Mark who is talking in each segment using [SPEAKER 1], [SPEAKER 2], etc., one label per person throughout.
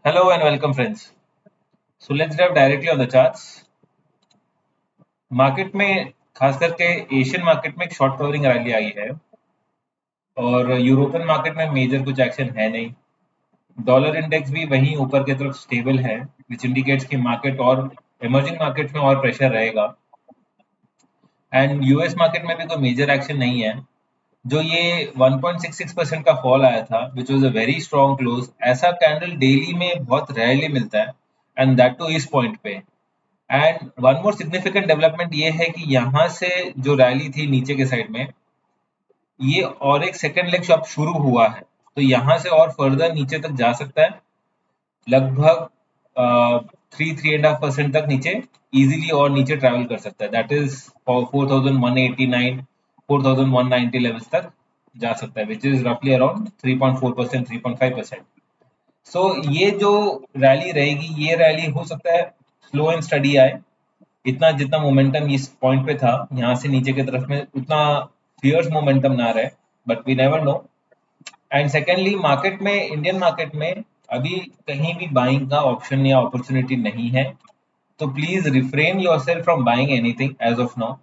[SPEAKER 1] Hello and welcome, friends. So let's dive directly on the charts. Market में खास करके Asian market में एक शॉर्ट कवरिंग रैली आई है और यूरोपियन मार्केट में मेजर कुछ एक्शन है नहीं। डॉलर इंडेक्स भी वहीं ऊपर की तरफ स्टेबल है, विच इंडिकेट्स कि मार्केट और इमर्जिंग मार्केट में और प्रेशर रहेगा। एंड यूएस मार्केट में भी कोई मेजर एक्शन नहीं है। जो ये 1.66% का फॉल आया था, which was a very strong close, ऐसा कैंडल डेली में बहुत रेयरली मिलता है एंड दैट टू इस पॉइंट पे। And one more significant development ये है कि यहाँ से जो रैली थी नीचे के साइड में, ये और एक सेकेंड लेग अब शुरू हुआ है, तो यहाँ से और फर्दर नीचे तक जा सकता है, लगभग 3-3.5% तक नीचे इजीली और नीचे ट्रैवल कर सकता है। दैट इज 4189 4190 लेवल्स तक जा सकता है, विच इज रफली अराउंड 3.4% 3.5%। सो ये जो रैली रहेगी, ये रैली हो सकता है स्लो एंड स्टडी आए। इतना जितना मोमेंटम इस पॉइंट पे था यहाँ से नीचे की तरफ में, उतना फियर्स मोमेंटम ना रहे, but we never know. And secondly, market में, इंडियन मार्केट में अभी कहीं भी बाइंग का ऑप्शन या अपॉर्चुनिटी नहीं है, तो please refrain yourself from buying anything as of now.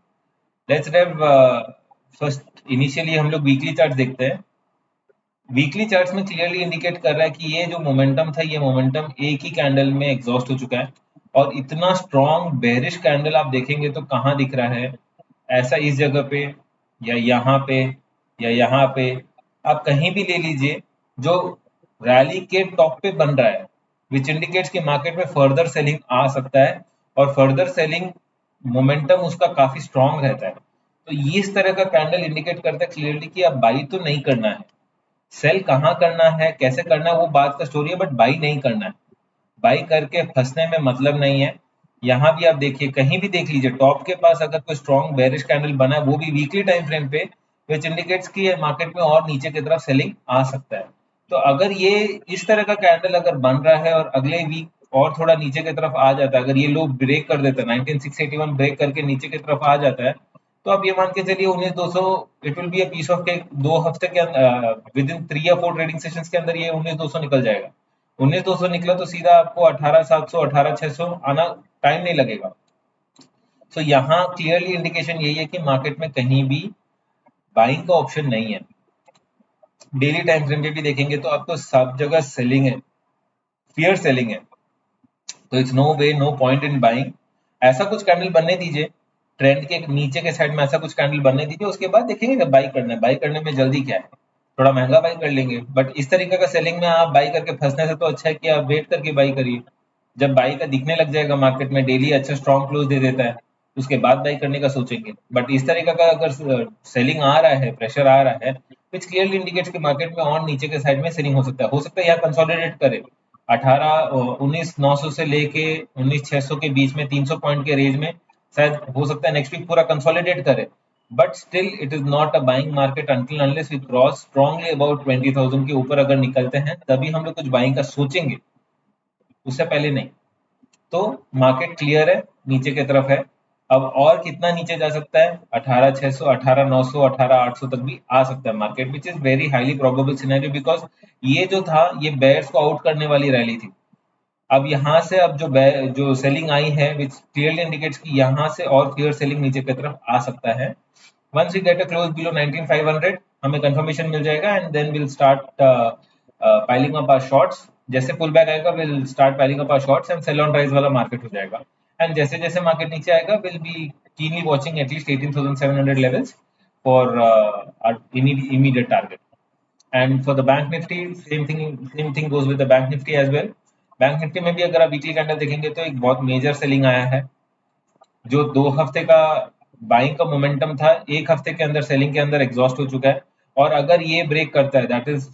[SPEAKER 1] Let's have first initially हम लोग वीकली चार्ट देखते हैं। वीकली चार्ट्स में क्लियरली इंडिकेट कर रहा है कि ये जो मोमेंटम था, ये मोमेंटम एक ही कैंडल में एग्जॉस्ट हो चुका है। और इतना स्ट्रॉन्ग बेरिश कैंडल आप देखेंगे तो कहाँ दिख रहा है? ऐसा इस जगह पे, या यहाँ पे, या यहाँ पे, आप कहीं भी ले लीजिए, जो रैली के टॉप पे बन रहा है, विच इंडिकेट्स कि मार्केट में फर्दर सेलिंग आ सकता है और फर्दर सेलिंग मोमेंटम उसका काफी स्ट्रॉन्ग रहता है। तो ये इस तरह का कैंडल इंडिकेट करता है क्लियरली कि अब बाई तो नहीं करना है। सेल कहाँ करना है, कैसे करना है, वो बात का स्टोरी है, बट बाई नहीं करना है। बाई करके फंसने में मतलब नहीं है। यहाँ भी आप देखिए, कहीं भी देख लीजिए, टॉप के पास अगर कोई स्ट्रॉन्ग बेरिश कैंडल बना है, वो भी वीकली टाइम फ्रेम पे, विच इंडिकेट्स कि मार्केट में और नीचे की तरफ सेलिंग आ सकता है। तो अगर ये इस तरह का कैंडल अगर बन रहा है और अगले वीक और थोड़ा नीचे की तरफ आ जाता है, अगर ये लो ब्रेक कर देता है, 19681 ब्रेक करके नीचे की तरफ आ जाता है, तो आप ये मान के चलिए 19200, it will be a piece of cake. 2 हफ्ते के विद इन 3 या 4 ट्रेडिंग सेशंस के अंदर ये 19200 निकल जाएगा। 19200 निकला तो सीधा आपको 18700 18600 आना टाइम नहीं लगेगा। तो यहाँ क्लियरली इंडिकेशन यही है कि मार्केट में कहीं भी बाइंग का ऑप्शन नहीं है। डेली टाइम फ्रेम पे भी देखेंगे तो आपको सब जगह सेलिंग है, फियर सेलिंग है। तो it's no way, no point in buying. ऐसा कुछ कैंडल बनने दीजिए, ट्रेंड के नीचे के साइड में ऐसा कुछ कैंडल बनने दीजिए, उसके बाद देखेंगे जब बाई करना है। बाई करने में जल्दी क्या है, थोड़ा महंगा बाई कर लेंगे, बट इस तरीके का सेलिंग में आप बाई करके फंसने से तो अच्छा है कि आप वेट करके बाई करिए। जब बाई का दिखने लग जाएगा मार्केट में, डेली अच्छा स्ट्रॉन्ग क्लोज दे देता है, उसके बाद बाई करने का सोचेंगे। बट इस तरीके का अगर सेलिंग आ रहा है, प्रेशर आ रहा है, विच क्लियरली इंडिकेट्स कि मार्केट में और नीचे के साइड में सेलिंग हो सकता है यहाँ कंसोलिडेट करे। 19,900 से लेके 19,600 के बीच में, 300 पॉइंट के रेंज में शायद हो सकता है नेक्स्ट वीक पूरा कंसोलिडेट करे। But still it is not a buying market until unless we cross strongly about 20,000 के ऊपर अगर निकलते हैं, तभी हम लोग कुछ बाइंग का सोचेंगे, उससे पहले नहीं। तो मार्केट क्लियर है, नीचे की तरफ है। अब और कितना नीचे जा सकता है? 18,600 18,900 18,800 तक भी आ सकता है market, which is very highly probable scenario, because ये जो था, ये बेयर्स को आउट करने वाली रैली थी। अब यहाँ से अब जो सेलिंग आई है, विच क्लियरली इंडिकेट्स कि यहाँ से और क्लियर सेलिंग नीचे की तरफ आ सकता है। Once we get a close below 19,500, हमें कंफर्मेशन मिल जाएगा and then will start piling up our shorts. जैसे पुल बैक आएगा, will start piling up our shorts and sell on rise वाला मार्केट हो जाएगा। एंड जैसे जैसे मार्केट नीचे आएगा, will be keenly watching at least 18,700 levels for immediate target. And for the bank nifty, same thing goes with the bank nifty as well. Bank Nifty में भी अगर आप वीकली कैंडल देखेंगे तो एक बहुत मेजर सेलिंग आया है। जो 2 हफ्ते का बाइंग का मोमेंटम था, एक हफ्ते के अंदर सेलिंग के अंदर एग्जॉस्ट हो चुका है। और अगर ये ब्रेक करता है, दैट इज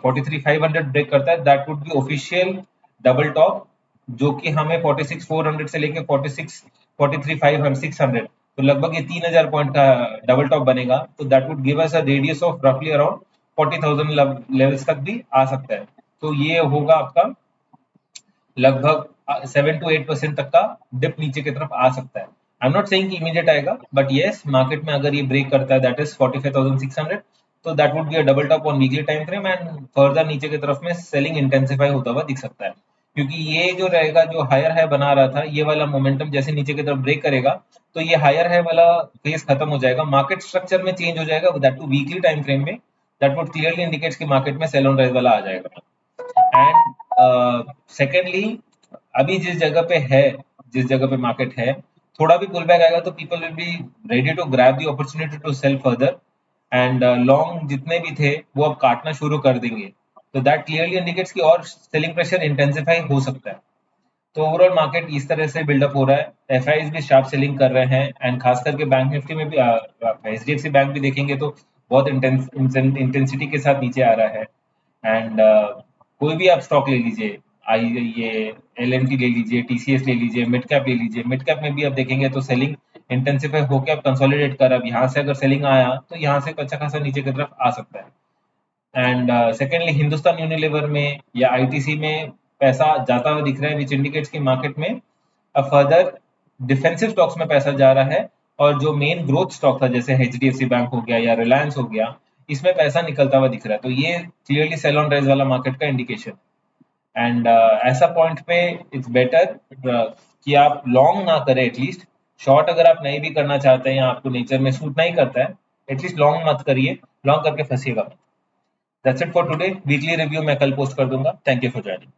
[SPEAKER 1] 43,500 ब्रेक करता है, that would be official double top, जो कि हमें 46,400 से लेके 43,500 तो लगभग ये 3,000 पॉइंट का डबल टॉप बनेगा। तो that would give us a radius of रफली अराउंड 40,000 लेवल्स तक भी आ सकता है। तो ये होगा आपका लगभग 7 to 8% तक का डिप नीचे की तरफ आ सकता है। आई एम नॉट सेइंग कि इमीडिएट आएगा, बट येस, मार्केट में अगर ये ब्रेक करता है, दैट इज 45,600, तो that would be a double top on weekly time frame and further नीचे की तरफ में सेलिंग इंटेंसिफाई होता हुआ दिख सकता है। क्योंकि ये जो रहेगा, जो हायर हाई बना रहा था, ये वाला मोमेंटम जैसे नीचे की तरफ ब्रेक करेगा तो ये हायर हाई वाला फेज खत्म हो जाएगा, मार्केट स्ट्रक्चर में चेंज हो जाएगा, that to weekly time frame में। दैट वुड क्लियरली इंडिकेट्स कि मार्केट में सेल ऑन राइज वाला आ जाएगा। एंड सेकेंडली, अभी जिस जगह पे मार्केट है, थोड़ा भी पुल बैक आएगा तो people will be ready to grab the opportunity to sell further. And long जितने भी थे वो अब काटना शुरू कर देंगे। तो दैट क्लियरली इंडिकेट्स कि और सेलिंग प्रेशर इंटेंसिफाई हो सकता है। तो ओवरऑल मार्केट इस तरह से बिल्डअप हो रहा है, एफ भी शार्प सेलिंग कर रहे हैं, एंड खास करके बैंक निफ्टी में भी एच बैंक भी देखेंगे तो बहुत इंटेंसिटी के साथ नीचे आ रहा है। एंड कोई भी आप स्टॉक ले लीजिए, आई ये LNT ले लीजिए, TCS ले लीजिए, मिड कैप ले लीजिए, मिड कैप में भी आप देखेंगे तो सेलिंग इंटेंसिफाई होकर अब कंसोलिडेट कर, अब यहाँ से अगर सेलिंग आया तो यहाँ से अच्छा खासा नीचे की तरफ आ सकता है। एंड सेकेंडली हिंदुस्तान यूनिलीवर में या ITC में पैसा जाता हुआ दिख रहा है, विच इंडिकेट्स की मार्केट में अब फर्दर डिफेंसिव स्टॉक्स में पैसा जा रहा है, और जो मेन ग्रोथ स्टॉक था जैसे HDFC बैंक हो गया या रिलायंस हो गया, इसमें पैसा निकलता हुआ दिख रहा है। तो ये क्लियरली सेल ऑन राइज वाला मार्केट का इंडिकेशन। एंड ऐसा पॉइंट पे इट्स बेटर कि आप लॉन्ग ना करें, एटलीस्ट शॉर्ट अगर आप नहीं भी करना चाहते हैं या आपको नेचर में सूट नहीं करता है, एटलीस्ट लॉन्ग मत करिए, लॉन्ग करके फंसिएगा। That's it for today. Weekly review मैं कल पोस्ट कर दूंगा। Thank you for joining.